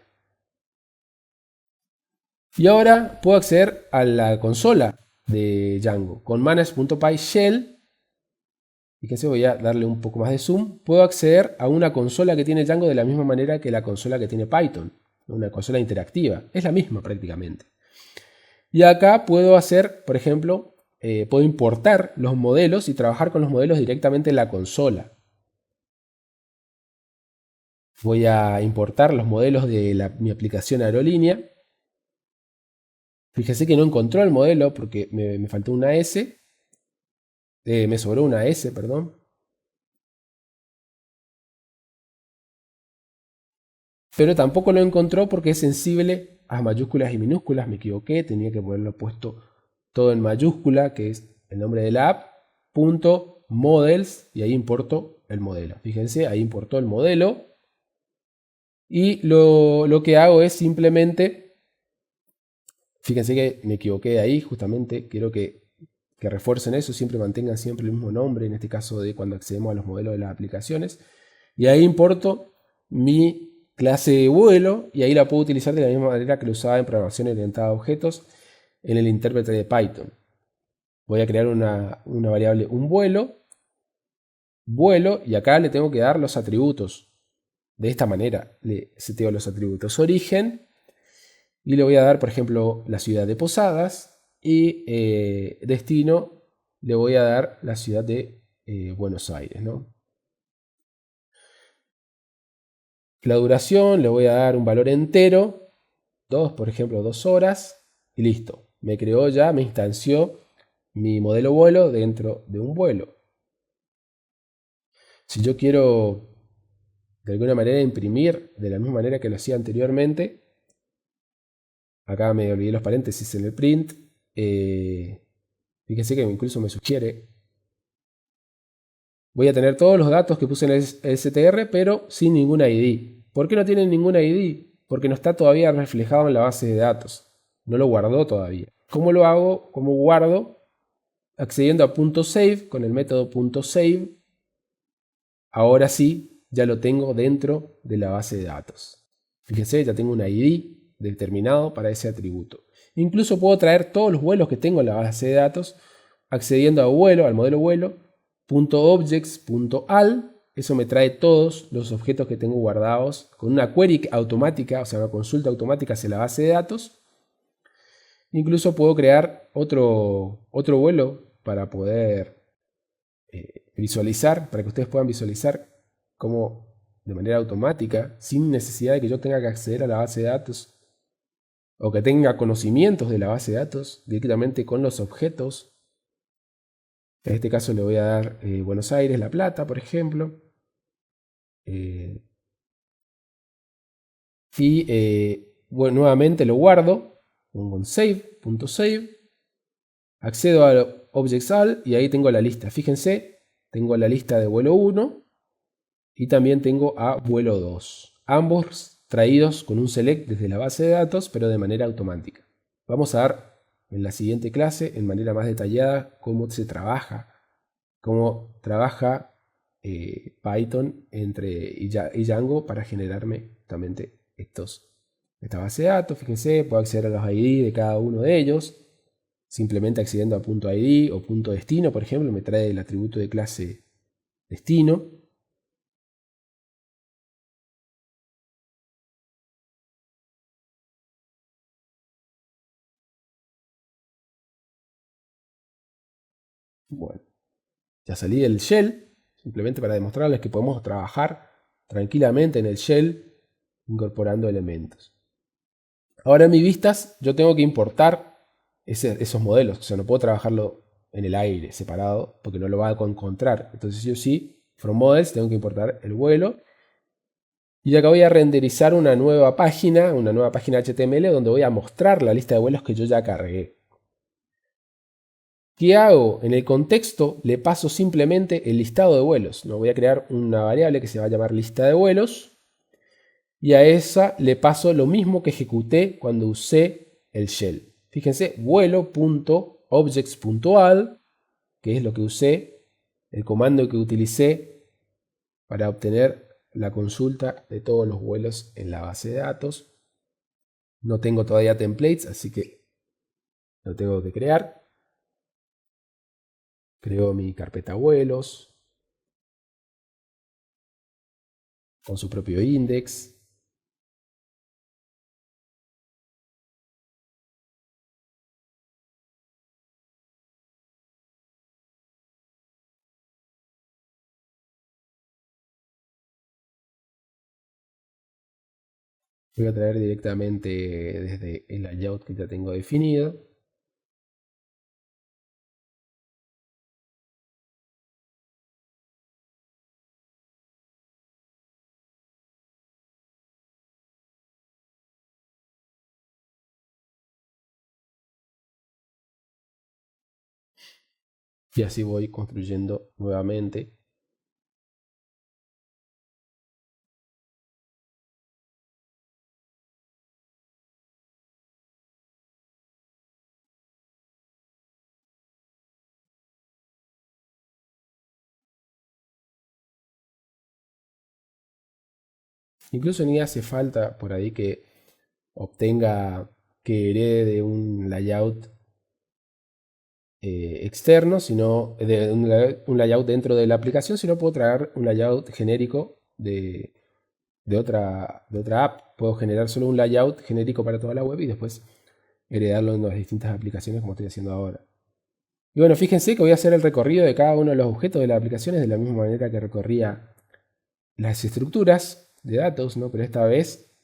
Y ahora puedo acceder a la consola de Django. Con manage.py shell, fíjense, voy a darle un poco más de zoom, puedo acceder a una consola que tiene Django de la misma manera que la consola que tiene Python. Una consola interactiva. Es la misma prácticamente. Y acá puedo hacer, por ejemplo, puedo importar los modelos y trabajar con los modelos directamente en la consola. Voy a importar los modelos de mi aplicación aerolínea. Fíjese que no encontró el modelo porque me faltó una S. Me sobró una S, perdón. Pero tampoco lo encontró porque es sensible a mayúsculas y minúsculas. Me equivoqué, tenía que ponerlo puesto todo en mayúscula, que es el nombre de la app, punto models, y ahí importo el modelo. Fíjense, ahí importó el modelo. Y lo que hago es simplemente, fíjense que me equivoqué ahí, justamente quiero que refuercen eso, siempre mantengan siempre el mismo nombre, en este caso de cuando accedemos a los modelos de las aplicaciones. Y ahí importo mi clase de vuelo y ahí la puedo utilizar de la misma manera que lo usaba en programación orientada a objetos en el intérprete de Python. Voy a crear una variable un vuelo, y acá le tengo que dar los atributos. De esta manera le seteo los atributos origen y le voy a dar, por ejemplo, la ciudad de Posadas, y destino le voy a dar la ciudad de Buenos Aires, ¿no? La duración le voy a dar un valor entero, 2, por ejemplo, 2 horas, y listo. Me creó ya, me instanció mi modelo vuelo dentro de un vuelo. Si yo quiero de alguna manera imprimir de la misma manera que lo hacía anteriormente, Acá me olvidé los paréntesis en el print. Fíjense que incluso me sugiere. Voy a tener todos los datos que puse en el str, pero sin ningún ID. ¿Por qué no tienen ningún ID? Porque no está todavía reflejado en la base de datos. No lo guardó todavía. ¿Cómo lo hago? ¿Cómo guardo? Accediendo a .save con el método .save. Ahora sí, ya lo tengo dentro de la base de datos. Fíjense, ya tengo un ID determinado para ese atributo. Incluso puedo traer todos los vuelos que tengo en la base de datos accediendo a vuelo, al modelo vuelo, .objects.al. Eso me trae todos los objetos que tengo guardados con una query automática, o sea, una consulta automática hacia la base de datos. Incluso puedo crear otro vuelo para poder visualizar, para que ustedes puedan visualizar cómo de manera automática, sin necesidad de que yo tenga que acceder a la base de datos o que tenga conocimientos de la base de datos, directamente con los objetos. En este caso le voy a dar Buenos Aires, La Plata, por ejemplo. Bueno, nuevamente lo guardo con save.save. Accedo a objects.al y ahí tengo la lista. Fíjense, tengo la lista de vuelo 1 y también tengo a vuelo 2. Ambos traídos con un select desde la base de datos, pero de manera automática. Vamos a ver en la siguiente clase, en manera más detallada, cómo se trabaja, cómo trabaja Python y Django para generarme justamente esta base de datos. Fíjense, puedo acceder a los ID de cada uno de ellos. Simplemente accediendo a .id o .destino, por ejemplo, me trae el atributo de clase destino. Bueno, ya salí del shell, simplemente para demostrarles que podemos trabajar tranquilamente en el shell incorporando elementos. Ahora en mis vistas yo tengo que importar esos modelos, o sea, no puedo trabajarlo en el aire separado porque no lo va a encontrar. Entonces yo sí, from models, tengo que importar el vuelo. Y acá voy a renderizar una nueva página HTML donde voy a mostrar la lista de vuelos que yo ya cargué. ¿Qué hago? En el contexto le paso simplemente el listado de vuelos. No voy a crear una variable que se va a llamar lista de vuelos. Y a esa le paso lo mismo que ejecuté cuando usé el shell. Fíjense, vuelo.objects.al, que es lo que usé, el comando que utilicé para obtener la consulta de todos los vuelos en la base de datos. No tengo todavía templates, así que lo tengo que crear. Creo mi carpeta vuelos con su propio index. Voy a traer directamente desde el layout que ya tengo definido. Y así voy construyendo nuevamente. Incluso ni hace falta por ahí que obtenga, que herede un layout externo, sino de un layout dentro de la aplicación, sino puedo traer un layout genérico de otra app. Puedo generar solo un layout genérico para toda la web y después heredarlo en las distintas aplicaciones como estoy haciendo ahora. Y bueno, fíjense que voy a hacer el recorrido de cada uno de los objetos de las aplicaciones de la misma manera que recorría las estructuras de datos, ¿no? Pero esta vez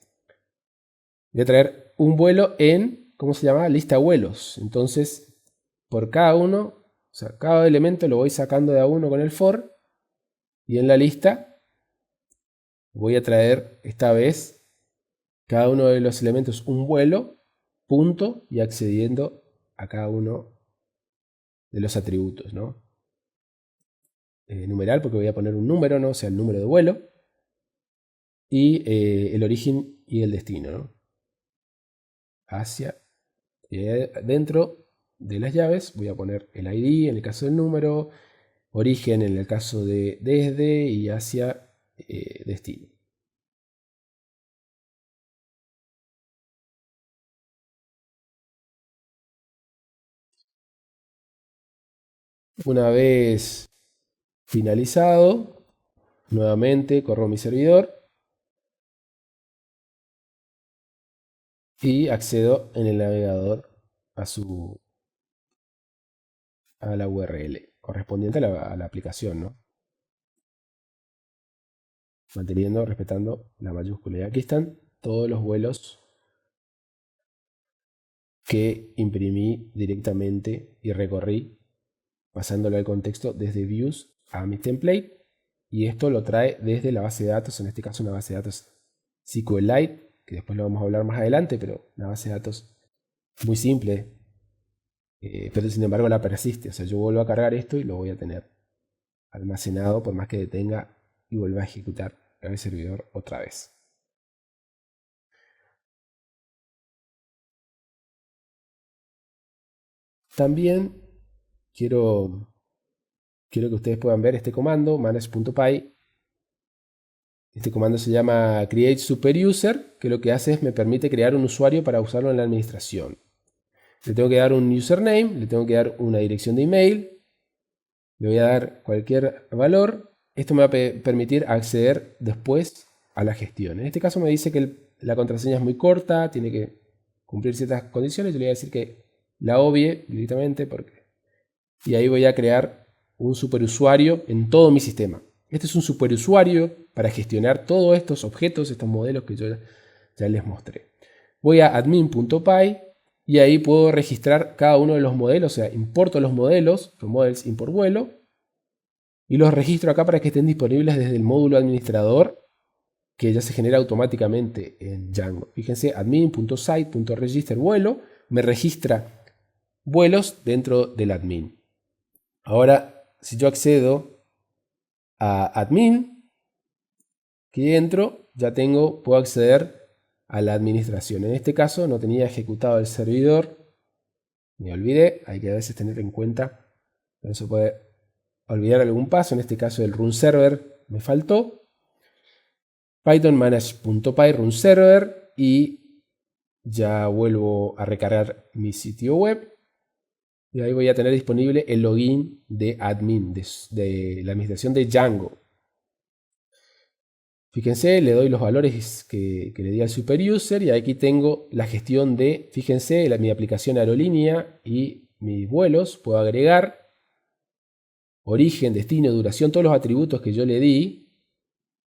voy a traer un vuelo en, ¿cómo se llama? Lista vuelos. Entonces, por cada uno, o sea, cada elemento lo voy sacando de a uno con el for. Y en la lista voy a traer esta vez cada uno de los elementos un vuelo. punto y accediendo a cada uno de los atributos, ¿no? Numeral, porque voy a poner un número, ¿no? O sea, el número de vuelo. Y el origen y el destino, ¿no? Hacia. Dentro de las llaves voy a poner el ID en el caso del número, origen en el caso de desde y hacia destino. Una vez finalizado, nuevamente corro mi servidor y accedo en el navegador a la URL correspondiente a la aplicación, ¿no? Respetando la mayúscula. Y aquí están todos los vuelos que imprimí directamente y recorrí pasándolo al contexto desde Views a mi template, y esto lo trae desde la base de datos, en este caso una base de datos SQLite, que después lo vamos a hablar más adelante, pero una base de datos muy simple, pero sin embargo la persiste. O sea, yo vuelvo a cargar esto y lo voy a tener almacenado por más que detenga y vuelva a ejecutar el servidor otra vez. También quiero que ustedes puedan ver este comando, manage.py. Este comando se llama create superuser, que lo que hace es me permite crear un usuario para usarlo en la administración. Le tengo que dar un username, le tengo que dar una dirección de email, le voy a dar cualquier valor. Esto me va a permitir acceder después a la gestión. En este caso me dice que la contraseña es muy corta, tiene que cumplir ciertas condiciones. Yo le voy a decir que la obvie directamente y ahí voy a crear un superusuario en todo mi sistema. Este es un superusuario para gestionar todos estos objetos, estos modelos que yo ya les mostré. Voy a admin.py y ahí puedo registrar cada uno de los modelos, o sea, importo los modelos, from models import vuelo, y los registro acá para que estén disponibles desde el módulo administrador que ya se genera automáticamente en Django. Fíjense, admin.site.register vuelo me registra vuelos dentro del admin. Ahora, si yo accedo a admin, aquí dentro ya puedo acceder a la administración. En este caso no tenía ejecutado el servidor, me olvidé, hay que a veces tener en cuenta, no se puede olvidar algún paso, en este caso el run server me faltó. Python manage.py run server y ya vuelvo a recargar mi sitio web. Y ahí voy a tener disponible el login de admin, de la administración de Django. Fíjense, le doy los valores que le di al superuser y aquí tengo la gestión de, fíjense, mi aplicación aerolínea y mis vuelos. Puedo agregar origen, destino, duración, todos los atributos que yo le di.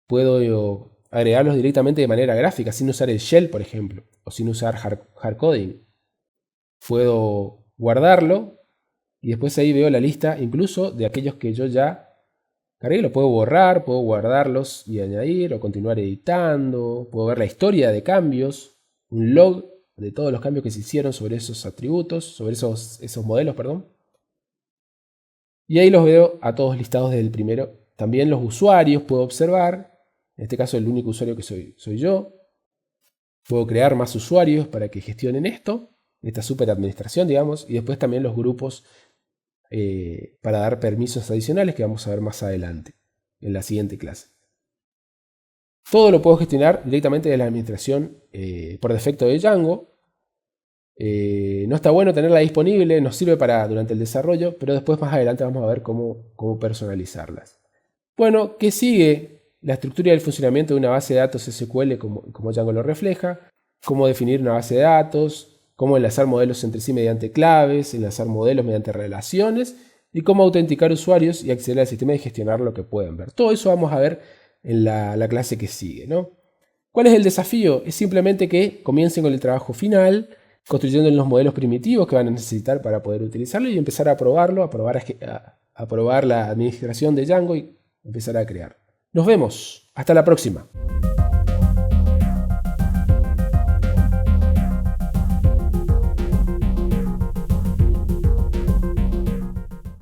Puedo agregarlos directamente de manera gráfica, sin usar el shell, por ejemplo, o sin usar hardcoding. Puedo guardarlo y después ahí veo la lista incluso de aquellos que yo ya cargué. Lo puedo borrar, puedo guardarlos y añadir o continuar editando. Puedo ver la historia de cambios, un log de todos los cambios que se hicieron sobre esos atributos, sobre esos modelos, perdón. Y ahí los veo a todos listados desde el primero. También los usuarios puedo observar. En este caso el único usuario que soy yo. Puedo crear más usuarios para que gestionen esta super administración, digamos. Y después también los grupos para dar permisos adicionales que vamos a ver más adelante, en la siguiente clase. Todo lo puedo gestionar directamente de la administración por defecto de Django. No está bueno tenerla disponible, nos sirve durante el desarrollo, pero después más adelante vamos a ver cómo personalizarlas. Bueno, ¿qué sigue? La estructura y el funcionamiento de una base de datos SQL como Django lo refleja, cómo definir una base de datos, cómo enlazar modelos entre sí mediante claves, enlazar modelos mediante relaciones y cómo autenticar usuarios y acceder al sistema y gestionar lo que pueden ver. Todo eso vamos a ver en la clase que sigue, ¿no? ¿Cuál es el desafío? Es simplemente que comiencen con el trabajo final, construyendo los modelos primitivos que van a necesitar para poder utilizarlo y empezar a probarlo, a probar la administración de Django y empezar a crear. Nos vemos. Hasta la próxima.